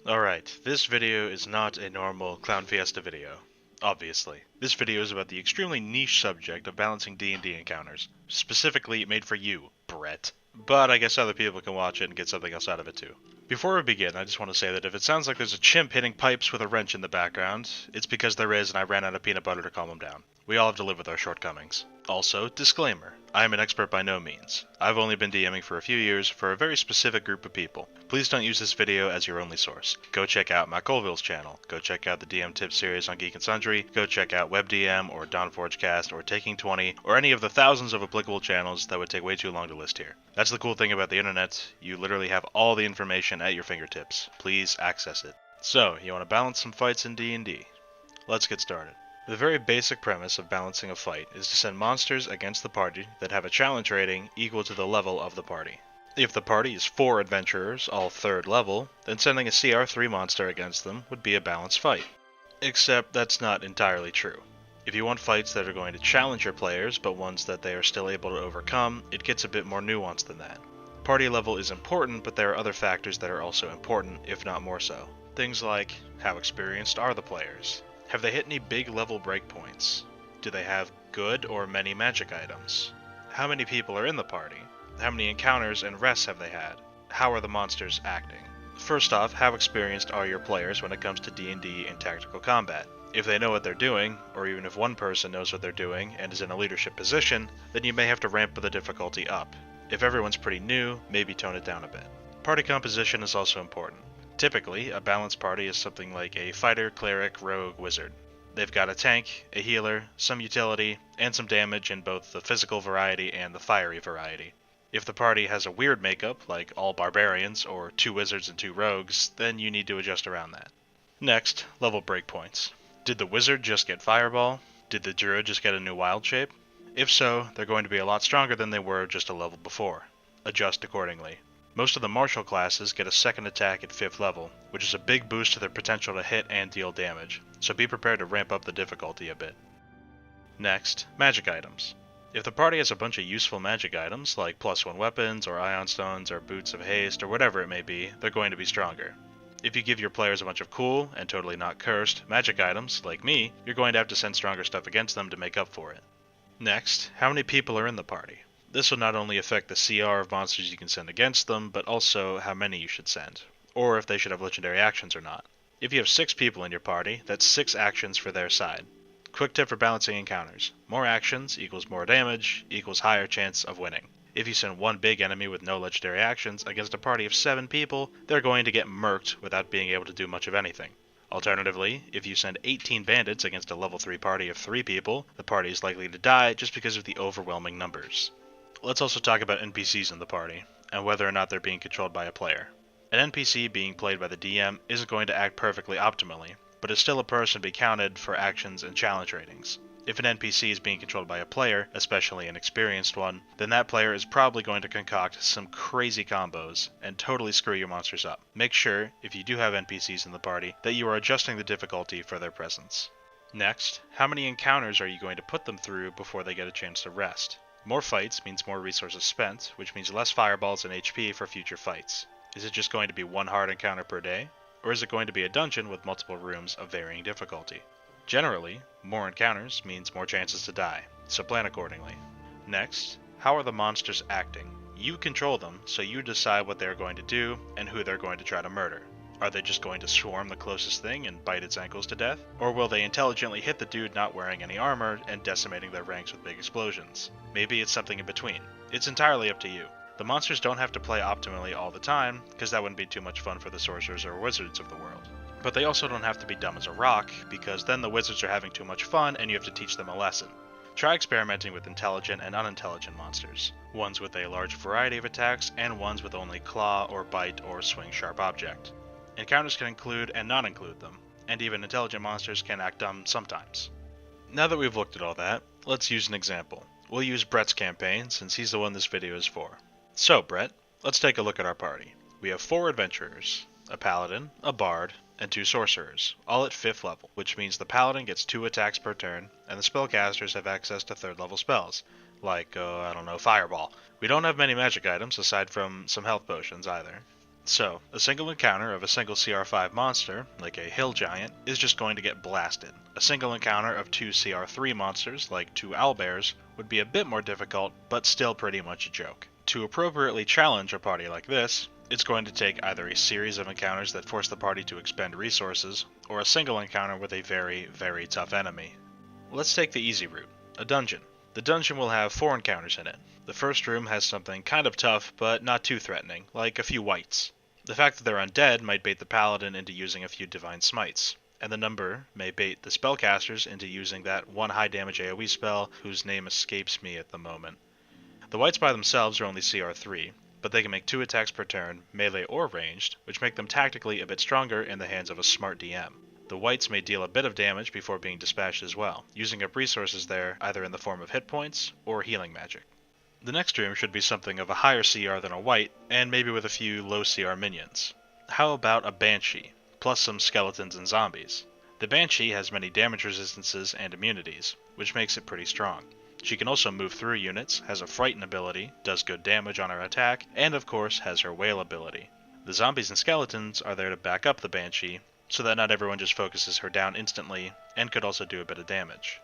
Alright, this video is not a normal Clown Fiesta video. Obviously. This video is about the extremely niche subject of balancing D&D encounters. Specifically made for you, Brett. But I guess other people can watch it and get something else out of it too. Before we begin, I just want to say that if it sounds like there's a chimp hitting pipes with a wrench in the background, it's because there is and I ran out of peanut butter to calm him down. We all have to live with our shortcomings. Also, disclaimer, I am an expert by no means. I've only been DMing for a few years for a very specific group of people. Please don't use this video as your only source. Go check out Matt Colville's channel, go check out the DM Tips series on Geek and Sundry, go check out WebDM or DawnForgeCast or Taking 20, or any of the thousands of applicable channels that would take way too long to list here. That's the cool thing about the internet, you literally have all the information at your fingertips. Please access it. So, you want to balance some fights in D&D? Let's get started. The very basic premise of balancing a fight is to send monsters against the party that have a challenge rating equal to the level of the party. If the party is 4 adventurers, all 3rd level, then sending a CR3 monster against them would be a balanced fight. Except that's not entirely true. If you want fights that are going to challenge your players, but ones that they are still able to overcome, it gets a bit more nuanced than that. Party level is important, but there are other factors that are also important, if not more so. Things like, how experienced are the players? Have they hit any big level breakpoints? Do they have good or many magic items? How many people are in the party? How many encounters and rests have they had? How are the monsters acting? First off, how experienced are your players when it comes to D&D and tactical combat? If they know what they're doing, or even if one person knows what they're doing and is in a leadership position, then you may have to ramp the difficulty up. If everyone's pretty new, maybe tone it down a bit. Party composition is also important. Typically, a balanced party is something like a fighter, cleric, rogue, wizard. They've got a tank, a healer, some utility, and some damage in both the physical variety and the fiery variety. If the party has a weird makeup, like all barbarians or 2 wizards and 2 rogues, then you need to adjust around that. Next, level breakpoints. Did the wizard just get fireball? Did the druid just get a new wild shape? If so, they're going to be a lot stronger than they were just a level before. Adjust accordingly. Most of the martial classes get a second attack at 5th level, which is a big boost to their potential to hit and deal damage, so be prepared to ramp up the difficulty a bit. Next, magic items. If the party has a bunch of useful magic items, like +1 weapons, or ion stones, or boots of haste, or whatever it may be, they're going to be stronger. If you give your players a bunch of cool, and totally not cursed, magic items, like me, you're going to have to send stronger stuff against them to make up for it. Next, how many people are in the party? This will not only affect the CR of monsters you can send against them, but also how many you should send, or if they should have legendary actions or not. If you have 6 people in your party, that's 6 actions for their side. Quick tip for balancing encounters. More actions equals more damage, equals higher chance of winning. If you send one big enemy with no legendary actions against a party of 7 people, they're going to get murked without being able to do much of anything. Alternatively, if you send 18 bandits against a level 3 party of 3 people, the party is likely to die just because of the overwhelming numbers. Let's also talk about NPCs in the party, and whether or not they're being controlled by a player. An NPC being played by the DM isn't going to act perfectly optimally, but is still a person to be counted for actions and challenge ratings. If an NPC is being controlled by a player, especially an experienced one, then that player is probably going to concoct some crazy combos and totally screw your monsters up. Make sure, if you do have NPCs in the party, that you are adjusting the difficulty for their presence. Next, how many encounters are you going to put them through before they get a chance to rest? More fights means more resources spent, which means less fireballs and HP for future fights. Is it just going to be 1 hard encounter per day? Or is it going to be a dungeon with multiple rooms of varying difficulty? Generally, more encounters means more chances to die, so plan accordingly. Next, how are the monsters acting? You control them, so you decide what they're going to do and who they're going to try to murder. Are they just going to swarm the closest thing and bite its ankles to death? Or will they intelligently hit the dude not wearing any armor and decimating their ranks with big explosions? Maybe it's something in between. It's entirely up to you. The monsters don't have to play optimally all the time, because that wouldn't be too much fun for the sorcerers or wizards of the world. But they also don't have to be dumb as a rock, because then the wizards are having too much fun and you have to teach them a lesson. Try experimenting with intelligent and unintelligent monsters, ones with a large variety of attacks and ones with only claw or bite or swing sharp object. Encounters can include and not include them, and even intelligent monsters can act dumb sometimes. Now that we've looked at all that, let's use an example. We'll use Brett's campaign since he's the one this video is for. So Brett, let's take a look at our party. We have 4 adventurers, a paladin, a bard, and 2 sorcerers, all at 5th level, which means the paladin gets 2 attacks per turn, and the spellcasters have access to 3rd level spells, like, fireball. We don't have many magic items aside from some health potions either. So, a single encounter of a single CR5 monster, like a hill giant, is just going to get blasted. A single encounter of two CR3 monsters, like two owlbears, would be a bit more difficult, but still pretty much a joke. To appropriately challenge a party like this, it's going to take either a series of encounters that force the party to expend resources, or a single encounter with a very, very tough enemy. Let's take the easy route, a dungeon. The dungeon will have 4 encounters in it. The first room has something kind of tough, but not too threatening, like a few wights. The fact that they're undead might bait the paladin into using a few divine smites, and the number may bait the spellcasters into using that one high damage AoE spell whose name escapes me at the moment. The wights by themselves are only CR3, but they can make 2 attacks per turn, melee or ranged, which make them tactically a bit stronger in the hands of a smart DM. The wights may deal a bit of damage before being dispatched as well, using up resources there either in the form of hit points or healing magic. The next room should be something of a higher CR than a wight, and maybe with a few low CR minions. How about a Banshee, plus some skeletons and zombies? The Banshee has many damage resistances and immunities, which makes it pretty strong. She can also move through units, has a Frighten ability, does good damage on her attack, and of course has her Wail ability. The zombies and skeletons are there to back up the Banshee, so that not everyone just focuses her down instantly, and could also do a bit of damage.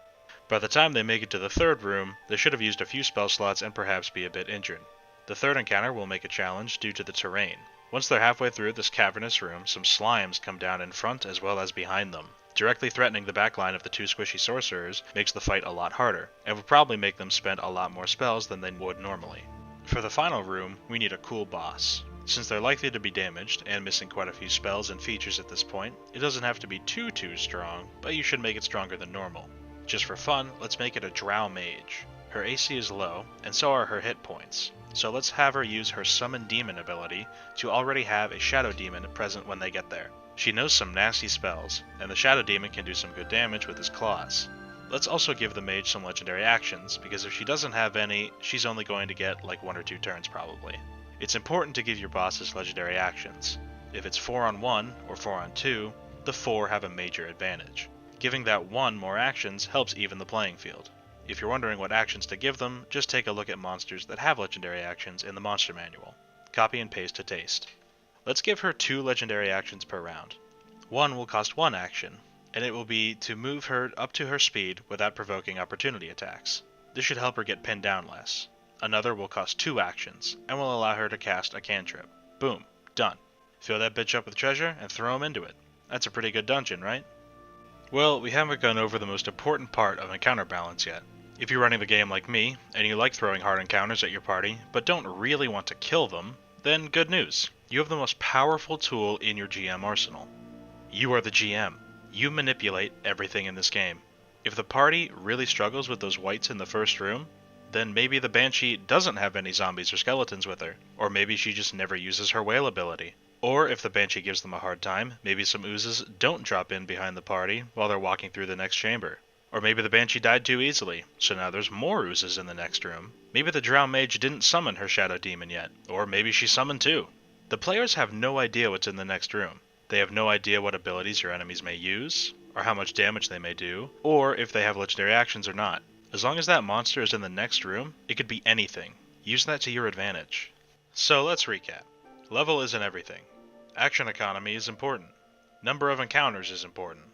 By the time they make it to the third room, they should have used a few spell slots and perhaps be a bit injured. The third encounter will make a challenge due to the terrain. Once they're halfway through this cavernous room, some slimes come down in front as well as behind them. Directly threatening the backline of the 2 squishy sorcerers makes the fight a lot harder, and would probably make them spend a lot more spells than they would normally. For the final room, we need a cool boss. Since they're likely to be damaged, and missing quite a few spells and features at this point, it doesn't have to be too strong, but you should make it stronger than normal. Just for fun, let's make it a Drow Mage. Her AC is low, and so are her hit points, so let's have her use her Summon Demon ability to already have a Shadow Demon present when they get there. She knows some nasty spells, and the Shadow Demon can do some good damage with his claws. Let's also give the mage some legendary actions, because if she doesn't have any, she's only going to get like 1 or 2 turns probably. It's important to give your bosses legendary actions. If it's 4 on 1 or 4 on 2, the 4 have a major advantage. Giving that 1 more actions helps even the playing field. If you're wondering what actions to give them, just take a look at monsters that have legendary actions in the monster manual. Copy and paste to taste. Let's give her 2 legendary actions per round. One will cost 1 action, and it will be to move her up to her speed without provoking opportunity attacks. This should help her get pinned down less. Another will cost 2 actions, and will allow her to cast a cantrip. Boom. Done. Fill that bitch up with treasure, and throw him into it. That's a pretty good dungeon, right? Well, we haven't gone over the most important part of encounter balance yet. If you're running the game like me, and you like throwing hard encounters at your party, but don't really want to kill them, then good news. You have the most powerful tool in your GM arsenal. You are the GM. You manipulate everything in this game. If the party really struggles with those wights in the first room, then maybe the Banshee doesn't have any zombies or skeletons with her, or maybe she just never uses her Wail ability. Or if the Banshee gives them a hard time, maybe some oozes don't drop in behind the party while they're walking through the next chamber. Or maybe the Banshee died too easily, so now there's more oozes in the next room. Maybe the Drow Mage didn't summon her Shadow Demon yet, or maybe she summoned 2. The players have no idea what's in the next room. They have no idea what abilities your enemies may use, or how much damage they may do, or if they have legendary actions or not. As long as that monster is in the next room, it could be anything. Use that to your advantage. So let's recap. Level isn't everything. Action economy is important. Number of encounters is important.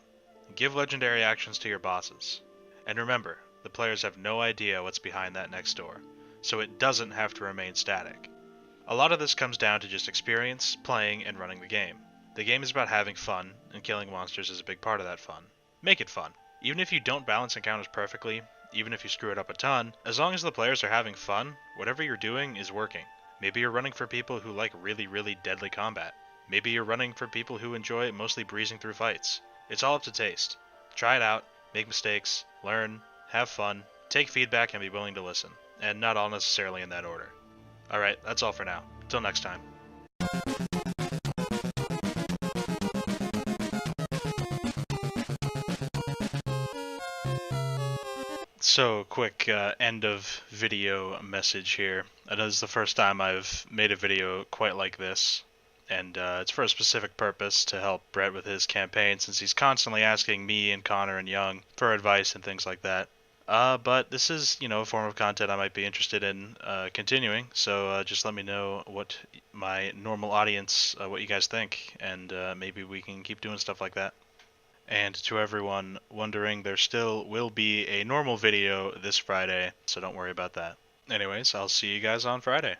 Give legendary actions to your bosses. And remember, the players have no idea what's behind that next door, so it doesn't have to remain static. A lot of this comes down to just experience, playing, and running the game. The game is about having fun, and killing monsters is a big part of that fun. Make it fun. Even if you don't balance encounters perfectly, even if you screw it up a ton, as long as the players are having fun, whatever you're doing is working. Maybe you're running for people who like really deadly combat. Maybe you're running for people who enjoy mostly breezing through fights. It's all up to taste. Try it out, make mistakes, learn, have fun, take feedback and be willing to listen. And not all necessarily in that order. Alright, that's all for now. Till next time. So, quick end of video message here. I know this is the first time I've made a video quite like this, and it's for a specific purpose to help Brett with his campaign, since he's constantly asking me and Connor and Young for advice and things like that. But this is, a form of content I might be interested in continuing, so just let me know what my normal audience, what you guys think, and maybe we can keep doing stuff like that. And to everyone wondering, there still will be a normal video this Friday, so don't worry about that. Anyways, I'll see you guys on Friday.